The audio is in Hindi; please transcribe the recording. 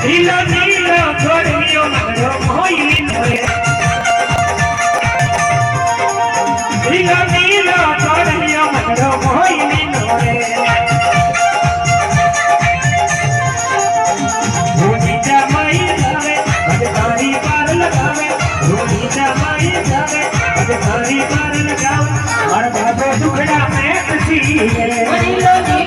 नीलो नीलो छोड़ियो मरो मोहिनी रे नीलो नीलो छोड़ियो मरो मोहिनी रे धोनी जमाई जावे अधिकारी पार लगावे धोनी जमाई जावे अधिकारी पार लगावे और बाबे दुखड़ा में खुशी है